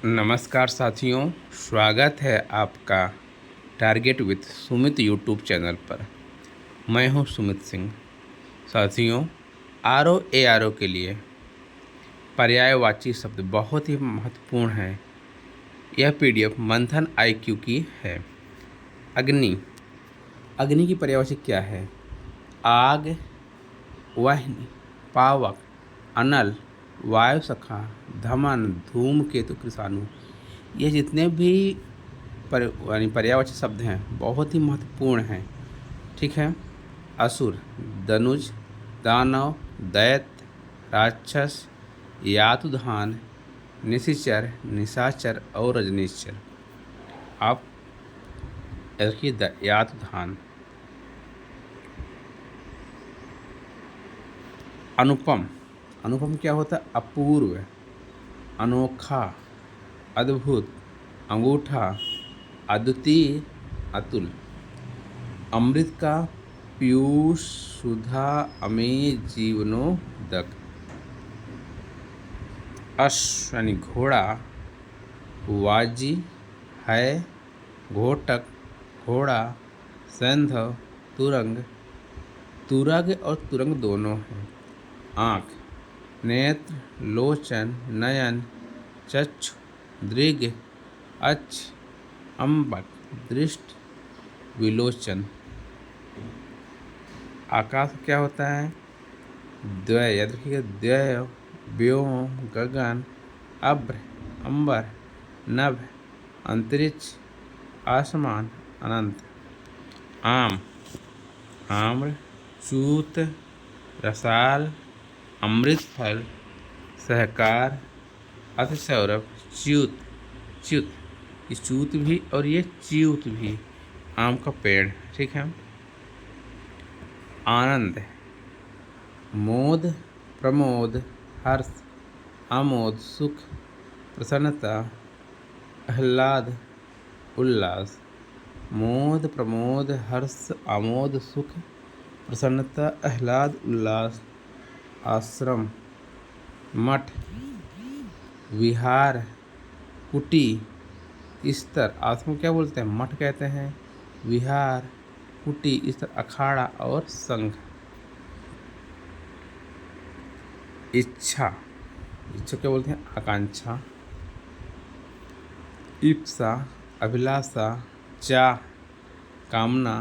नमस्कार साथियों, स्वागत है आपका target with Sumit YouTube channel पर। मैं हूं सुमित सिंह। साथियों, आर ओ के लिए पर्यायवाची शब्द बहुत ही महत्वपूर्ण है। यह पीडीएफ मंथन आईक्यू की है। अग्नि। अग्नि की पर्यायवाची क्या है? आग, वाहिनी, पावक, अनल, वायु सखा, धमन, धूमकेतु, कृषाणु। ये जितने भी पर्यायवाची शब्द हैं बहुत ही महत्वपूर्ण हैं। ठीक है। असुर, दनुज, दानव, दैत्य, राक्षस, यातुधान, निशिचर, निशाचर और रजनीश्वर। आप देखिए यातुधान। अनुपम। अनुपम क्या होता है? अपूर्व, अनोखा, अद्भुत, अंगूठा, अद्वितीय, अतुल। अमृत का पीयूष, सुधा, अमेय, जीवनोदक। अश्व यानी घोड़ा, वाजी है, घोटक, घोड़ा, सैंधव, तुरंग। तुरग और तुरंग दोनों हैं। आँख, नेत्र, लोचन, नयन, चक्षु, दृग, अक्ष, अम्बक, दृष्टि, विलोचन। आकाश क्या होता है? द्वय, याद रखिएगा, द्वय, व्योम, गगन, अभ्र, अंबर, नभ, अंतरिक्ष, आसमान, अनंत। आम, आम्र, चूत, रसाल, अमृत फल, सहकार, अतिसौरभ, च्युत। च्युत, ये च्यूत भी और ये च्यूत भी, आम का पेड़। ठीक है। आनंद, मोद, प्रमोद, हर्ष, आमोद, सुख, प्रसन्नता, आह्लाद, उल्लास। मोद, प्रमोद, हर्ष, आमोद, सुख, प्रसन्नता, आह्लाद, उल्लास। आश्रम, मठ, विहार, कुटी, स्तर। आश्रम क्या बोलते हैं? मठ कहते हैं। विहार, कुटी, स्तर, अखाड़ा और संघ। इच्छा, इच्छा क्या बोलते हैं? आकांक्षा, इप्सा, अभिलाषा, चाह, कामना,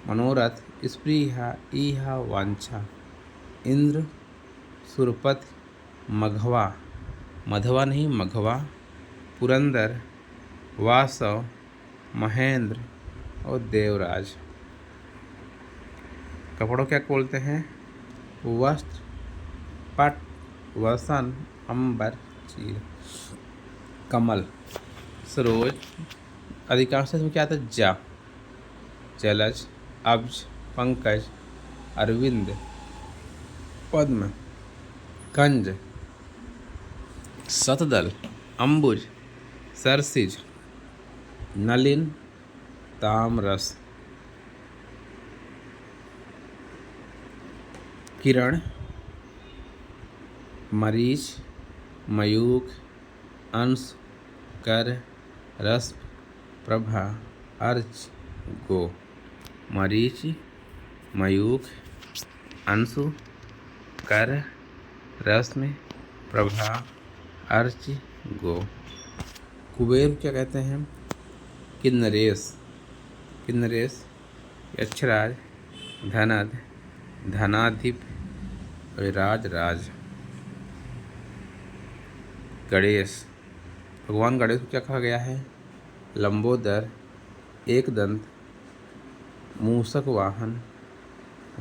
मनोरथ, स्पृहा, ईहा, वांछा। इंद्र, सुरपति, मघवा, मधवा नहीं मघवा, पुरंदर, वासव, महेंद्र और देवराज। कपड़ों क्या बोलते हैं? वस्त्र, पट, वसन, अंबर, चीर। कमल, सरोज, अधिकांश में क्या आता है? जा, जलज, अब्ज, पंकज, अरविंद, पद्म, कंज, शतदल, अंबुज, सरसिज, नलिन, ताम्रस। किरण, मरीच, मयूख, अंश, कर, रस, प्रभा, अर्च, गो। मरीच, मयूख, अंशु, कर, रश्मि, प्रभा, अर्च, गो। कुबेर क्या कहते हैं? किन्नरेश, किन्नरेश, यक्षराज, धनद, धनाधिप, राज, राज। गणेश, भगवान गणेश को क्या कहा गया है? लंबोदर, एकदंत, मूषक वाहन,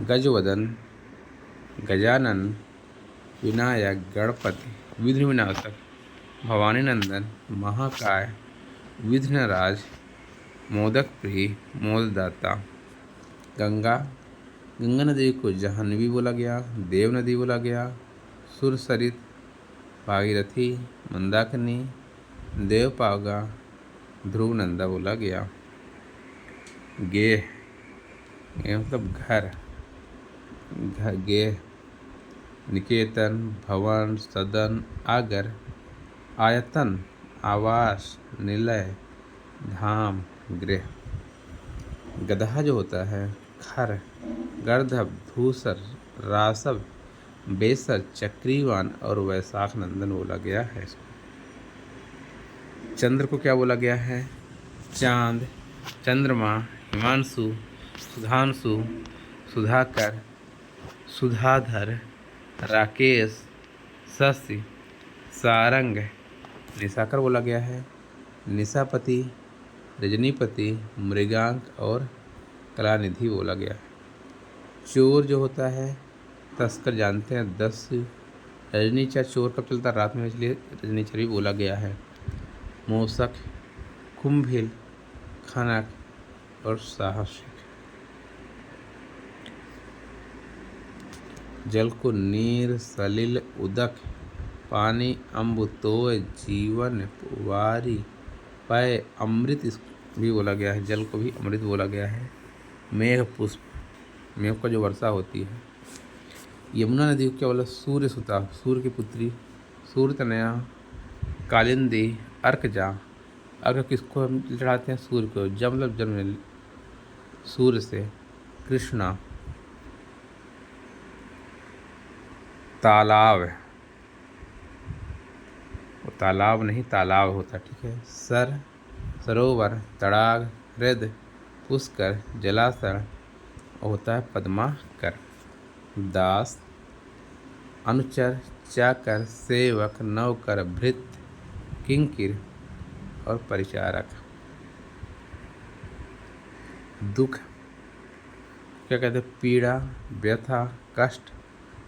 गजवदन, गजानन, विनायक, गणपति, विघ्न विनाशक, भवानी नंदन, महाकाय, विघ्नराज, मोदक प्रिय, मोददाता। गंगा, गंगा नदी को जाह्नवी बोला गया, देव नदी बोला गया, सुरसरित, भागीरथी, मंदाकिनी, देवपागा, ध्रुवनंदा बोला गया। गेह, गेह मतलब घर, गेह, निकेतन, भवन, सदन, आगर। आयतन, आवास, निलय, धाम, गृह। गधा जो होता है खर, गर्दभ, धूसर, रासव, बेसर, चक्रीवान और वैशाख नंदन बोला गया है इसको। चंद्र को क्या बोला गया है? चांद, चंद्रमा, हिमांशु, सुधांशु, सुधाकर, सुधाधर, राकेश, शशि, सारंग। निशाकर बोला गया है निशापति, रजनीपति, मृगांक और कलानिधि बोला गया है। चोर जो होता है तस्कर जानते हैं 10। रजनीचर चोर कब चलता? रात में, इसलिए रजनीचर भी बोला गया है। मूषक, कुंभिल, खनक और साहसिक। जल को नीर, सलिल, उदक, पानी, अम्बु, तोय, जीवन, वारी, पय, अमृत भी बोला गया है। जल को भी अमृत बोला गया है। मेघ, पुष्प, मेघ का जो वर्षा होती है। यमुना नदी को क्या बोला? सूर्य सुता, सूर्य की पुत्री, सूर्य तनया, कालिंदी, अर्कजा। अर्क किसको हम चढ़ाते हैं? सूर्य को। जब मतलब जन्म सूर्य से। कृष्णा। तालाब, वो तालाब नहीं तालाब होता, ठीक है। सर, सरोवर, तड़ाग, हृद, पुष्कर, जलाशय होता है पद्माकर। दास, अनुचर, चाकर, सेवक, नौकर, भृत्य, किंकिर और परिचारक। दुख क्या कहते हैं? पीड़ा, व्यथा, कष्ट,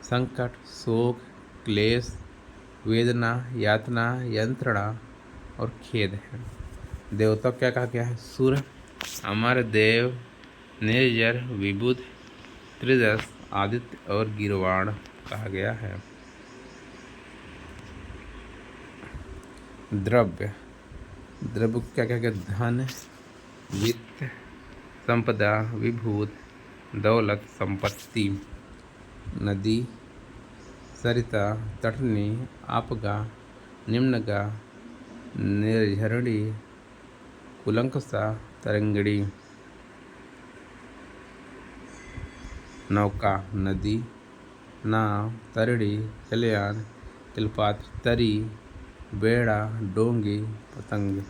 संकट, शोक, क्लेश, वेदना, यातना, यंत्रणा और खेद है। देवता क्या कहा गया है? सुर, अमर, देव, निर्जर, विबुध, त्रिदश, आदित्य और गिरवाण कहा गया है। द्रव्य, द्रव्य क्या कहा गया? धन, वित्त, संपदा, विभूत, दौलत, संपत्ति। नदी, सरिता, तटनी, आपगा, निम्नगा, निर्झरणी, कुलंकसा, तरंगड़ी। नौका, नदी, नाव, तरड़ी, जलयान, तिलपात्र, तरी, बेड़ा, डोंगी, पतंग।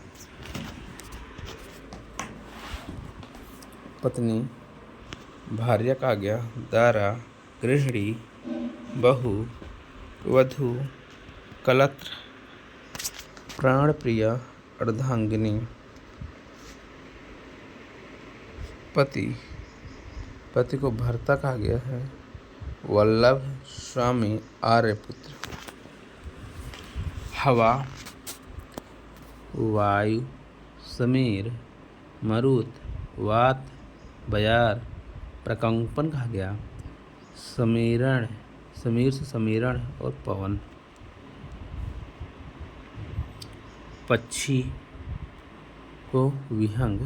पत्नी, भार्या कहा गया। दारा, गृहिणी, बहू, वधू, कलत्र, प्राणप्रिया, अर्धांगिनी। पति, पति को भर्ता कहा गया है। वल्लभ, स्वामी, आर्यपुत्र। हवा, वायु, समीर, मरुत, वात, बयार, प्रकंपन कहा गया। समीरण, समीर से समीरण और पवन। पक्षी को विहंग,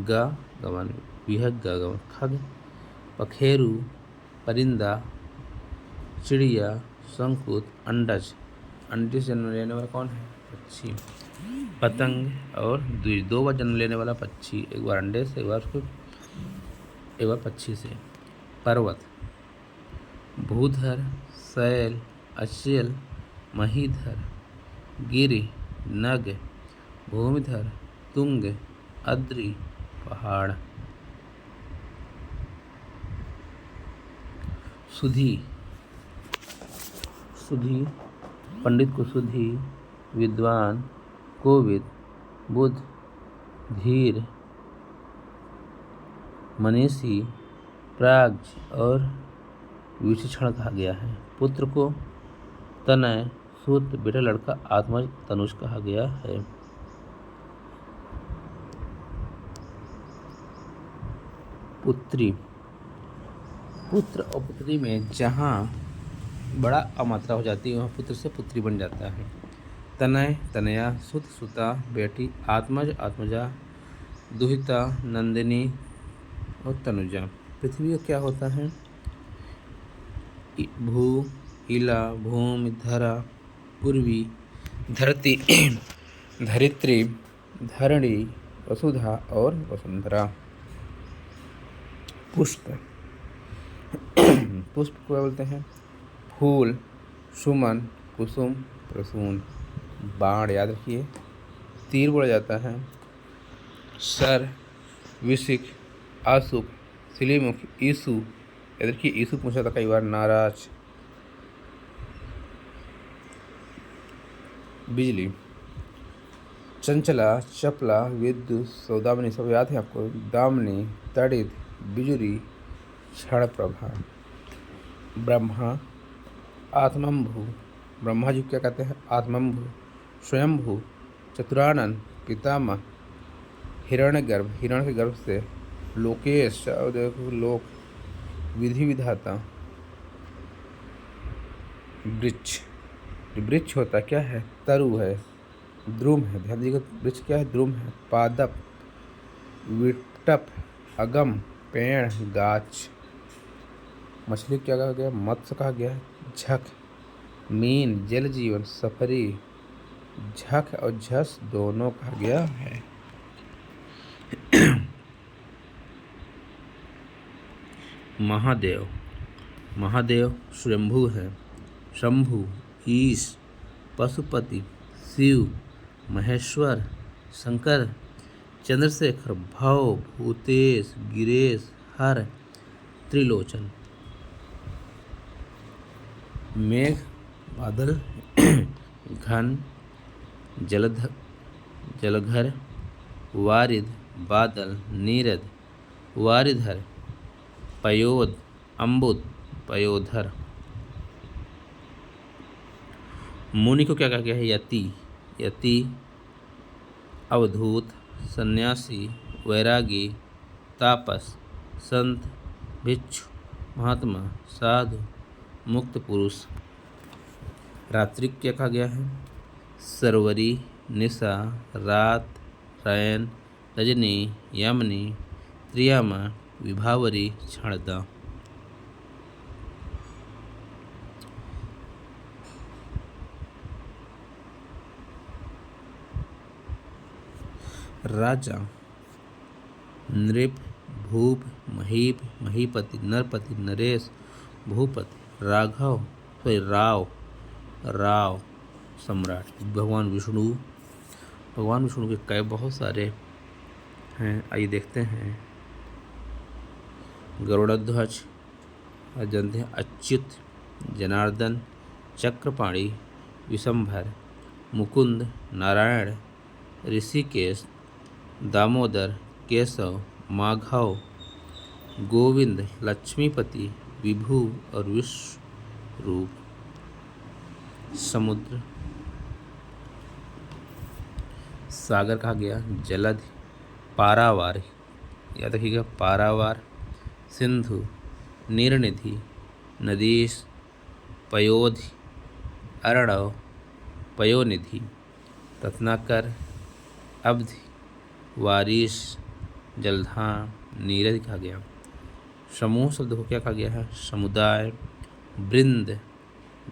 गमन, विहग, गमन। खग, पखेरु, परिंदा, चिड़िया, शंकुत, अंडज। अंडे से जन्म लेने वाला कौन है? पक्षी। पतंग और द्विज, 2 बार जन्म लेने वाला पक्षी, एक बार अंडे से, एक बार पक्षी से। पर्वत, भूधर, शैल, अचल, महीधर, गिरि, नग, भूमिधर, तुंग, अद्रि, पहाड़। सुधी, सुधी, पंडित को सुधी, विद्वान, कोविद, बुद्ध, धीर, मनीषी, प्राज्ञ और विचक्षण कहा गया है। पुत्र को तनय, सूत, बेटा, लड़का, आत्मज, तनुष कहा गया है। पुत्री, पुत्र और पुत्री में जहाँ बड़ा अमात्रा हो जाती है वहाँ पुत्र से पुत्री बन जाता है। तनय, तनया, सुत, सुता, बेटी, आत्मज, आत्मजा, दुहिता, नंदिनी और तनुजा। पृथ्वी का क्या होता है? भू, इला, भूमि, धरा, पूर्वी, धरती, धरित्री, धरणी, वसुधा और वसुंधरा। पुष्प, पुष्प को बोलते हैं फूल, सुमन, कुसुम, प्रसून। बाण याद रखिए, तीर बोला जाता है। सर, विशिख, आशुक, सिलीमुख, ईसु। याद रखिए, ईसु पूछा था कई बार। नाराज, बिजली, चंचला, चपला, विद्युत, सौदामिनी सब याद है आपको। दामिनी, तड़ित, बिजुरी, क्षण प्रभा। ब्रह्मा, आत्मंभु। ब्रह्मा जी क्या कहते हैं? आत्मंभु। स्वयंभू, चतुरानन, पितामह, हिरण्यगर्भ, हिरण के गर्भ से। लोकेश, देखो लोक, विधि विधाता। वृक्ष, वृक्ष होता क्या है? तरु है, द्रुम है। ध्यान दीजिएगा, वृक्ष क्या है? द्रुम है। पादप, विटप, अगम, पेड़, गाछ। मछली क्या कहा गया? मत्स्य कहा गया है। झक, मीन, जल जीवन, सफरी। झक और झस दोनों कहा गया है। महादेव, महादेव स्वयंभू है। शंभु, ईश, पशुपति, शिव, महेश्वर, शंकर, चंद्रशेखर, भव, भूतेश, गिरेश, हर, त्रिलोचन। मेघ, बादल, घन, जलघर, वारिध, बादल, नीरद, वारिधर, पयोद, अम्बुद, पयोधर। मुनि को क्या कहा गया है? यति, यति, अवधूत, सन्यासी, वैरागी, तापस, संत, भिक्षु, महात्मा, साधु, मुक्त पुरुष। रात्रि क्या कहा गया है? सरवरी, निशा, रात, रैन, रजनी, यामिनी, त्रियामा, विभावरी, क्षणदा। राजा, नृप, भूप, महीप, महीपति, नरपति, नरेश, भूपति, राघव, राव, राव, सम्राट। भगवान विष्णु, भगवान विष्णु के कई बहुत सारे हैं, आइए देखते हैं। गरुड़ध्वज, जानते हैं, अच्युत, जनार्दन, चक्रपाणी, विशंभर, मुकुंद, नारायण, ऋषिकेश, दामोदर, केशव, माधव, गोविंद, लक्ष्मीपति, विभु और विश्व रूप। समुद्र, सागर कहा गया। जलध, पारावार, याद रखिएगा, पारावार। सिंधु, नीरनिधि, नदीश, पयोधि, अर्णव, पयोनिधि। रत्नाकर, अवधि, वारिश, जलधाम, नीरज कहा गया। समूह शब्द को क्या कहा गया है? समुदाय। वृंद,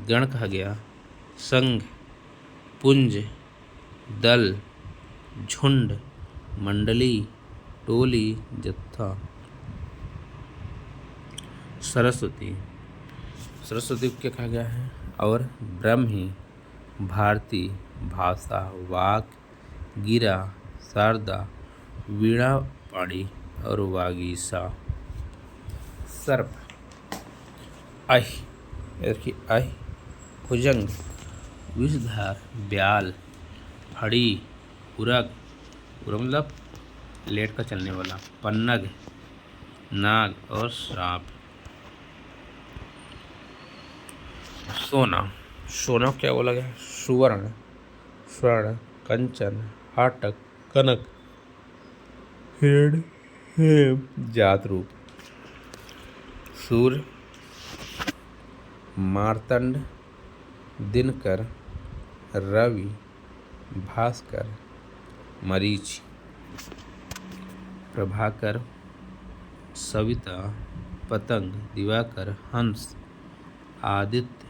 गण कहा गया। संघ, पुंज, दल, झुंड, मंडली, टोली, जत्था। सरस्वती, सरस्वती को क्या कहा गया है? और ब्रह्मी, भारती, भाषा, वाक, गिरा, शारदा, वीणा पाणी और वागीसा। सर्प, अह, देखिए अह, भुजंग, विषधार, ब्याल, फड़ी, उरग, उरग मतलब लेट कर चलने वाला, पन्नग, नाग और सांप। सोना, सोना क्या बोला गया? सुवर्ण, स्वर्ण, कंचन, हाटक, कनक, हिरण, हेम, जात रूप। सूर्य, मार्तंड, दिनकर, रवि, भास्कर, मरीच। प्रभाकर, सविता, पतंग, दिवाकर, हंस, आदित्य,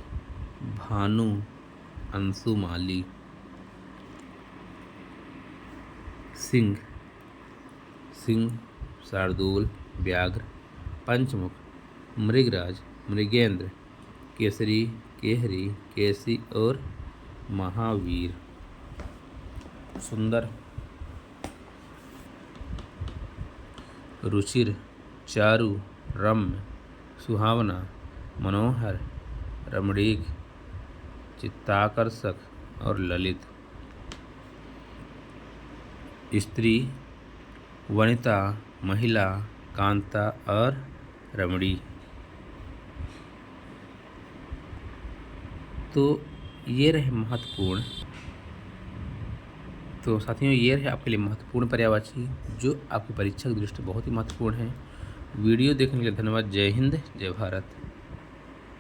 भानु, अंशुमाली। सिंह, सिंह, शार्दूल, व्याघ्र, पंचमुख, मृगराज, मृगेंद्र, केसरी, केहरी, केसी और महावीर। सुंदर, रुचिर, चारु, रम्य, सुहावना, मनोहर, रमणीक, चित्ताकर्षक और ललित। स्त्री, वनिता, महिला, कांता और रमणी। तो ये रहे महत्वपूर्ण, तो साथियों ये रहे आपके लिए महत्वपूर्ण पर्यायवाची जो आपकी परीक्षा की दृष्टि बहुत ही महत्वपूर्ण है। वीडियो देखने के लिए धन्यवाद। जय हिंद, जय भारत।